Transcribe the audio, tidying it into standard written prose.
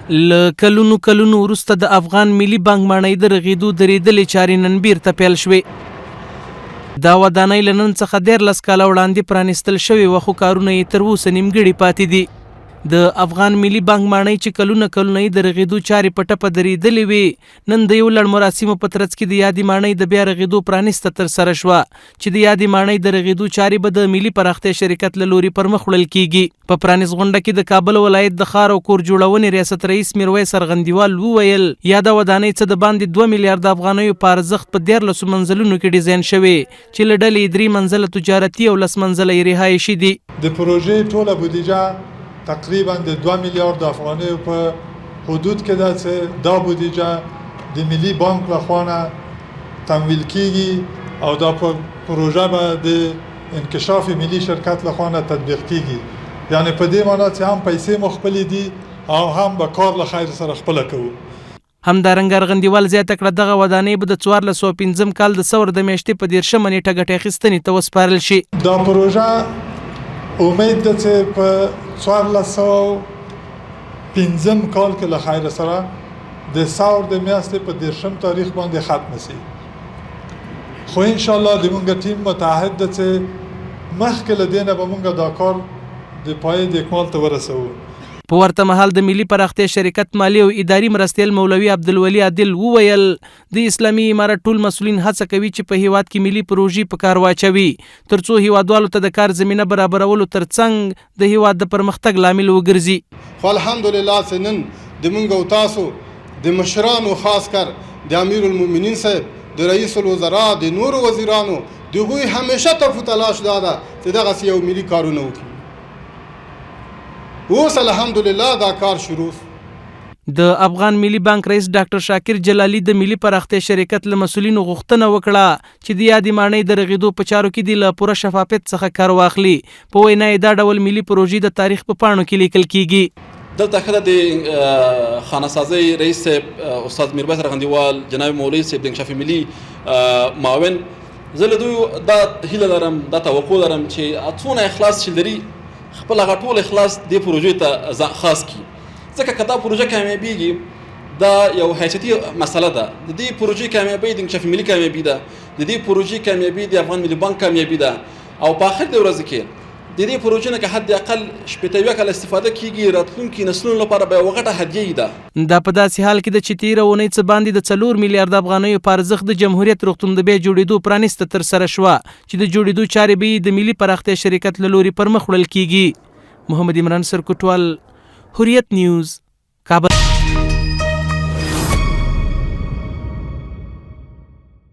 له کلونو وروسته د افغان ملي بانک ماڼۍ د رغېدو درېدلې چارې نن بیرته پیل شوې. دا ودانۍ له نن څخه 13 کاله وړاندې پرانیستل شوې وه، خو کارونه یې تر اوسه نیمګړي پاتې دي. د افغان ملي بانک ماڼۍ چې کلونه یې د رغېدو چارې په ټپه درېدلې وې، نن د یو لړ مراسمو په ترڅ کې د یادې ماڼۍ د بیا رغېدو پرانیسته ترسره شوه، چې د یادې ماڼۍ د رغېدو چارې به د ملي پراختیا شرکت له لوري پر مخ وړل کیږي. په پرانیست غونډه کې د کابل ولایت د ښار او کور جوړونې ریاست رئیس میرویس ارغندیوال وویل یاده ودانۍ څه د باندې 2 میلیارده افغانیو په ارزښت په 13 منزلونو کې ډیزاین شوې، چې له ډلې 3 منزله تجارتي او 10 منزله یې رهایشي دي. د پروژې ټوله بودیجه تقریبا د 2 میلیارد افغانیو په حدود کې ده، چې دا بودیجه د ملي بانک لخوا نه تمویل کیږي او دا پروژه به د انکشاف ملي شرکت لخوا نه تطبیق کیږي. یعنی په دې معنی چې هم پیسې مو خپلې دي او هم به کار له خیر سره خپله کوو. همدارنګه ارغندیوال زیاته کړه دغه ودانۍ به د 1405 کال د ثور د میاشتې په 13 نیټه ګټې اخیستنې ته وسپارل شي. دا پروژه امید ده چې په 1405 کال کې له خیر سره د ثور د میاشتې په 13 تاریخ باندې ختم شي. خو ان شاء الله د مونږ ټیم متعهد ده چې مخکې له دې نه به مونږ دا کار د پای د اکمال ته ورسوو. په ورته مهال د ملي پراختیا شرکت مالی او اداري مرستیال مولوي عبدالولي عادل وویل د اسلامي امارت ټول مسؤلین هڅه کوي چې په هیواد کې ملي پروژې په کار واچوي، ترڅو هیوادوالو ته د کار زمینه برابرولو ترڅنګ د هیواد د پرمختګ لامل وګرځي. خو الحمدلله چې نن د موږ او تاسو د مشرانو خاص کر د امیر المؤمنین صاحب د رئیس الوزرا د نورو وزیرانو دغوی همیشه طرف تلاش داده چې دغه یو ملي کارونه وکړي. اوس الحمدلله دا کار شروع. د افغان ملي بانک رئیس ډاکټر شاکر جلالی د ملي پراختیا شرکت له مسؤلینو غوښتنه وکړه چې د یادې ماڼۍ د رغېدو په چارو کې د له پوره شفافیت څخه کار واخلي. په وینا یې دا ډول ملي پروژې د تاریخ په پاڼو کې لیکل کیږي. دلته ښه د خانه‌سازۍ رئیس صاحب استاد میرویس ارغندیوال، جناب مولوي صاحب د انکشاف ملي معاون، زه له دوی دا هیله لرم، دا توقع لرم چې څونه اخلاص چې لري خپل هغه ټول اخلاص دې پروژې ته خاص کړي. ځکه که دا پروژه کامیابیږي دا یو حیثیتي مسله ده. د دې پروژې کامیابي د انکشاف ملي کامیابي ده، د دې پروژې کامیابي د افغان ملي بانک کامیابي ده، او په آخر د ورځې کې د دې پروژې نه که حد اقل 80 کاله استفاده کیږي، راتلونکي نسلونو لپاره به یوه غټه هدیه ده. دا په داسې حال کې ده چې تېره اونۍ څه باندې د 4 میلیارده افغانیو په ارزښت د جمهوریت روغتون د بیا جوړېدو پرانیسته ترسره شوه، چې د جوړېدو چارې به د ملي پراختیا شرکت له لوري پر مخ وړل کیږي. محمد عمران سرکوټوال، حریت نیوز، کابل.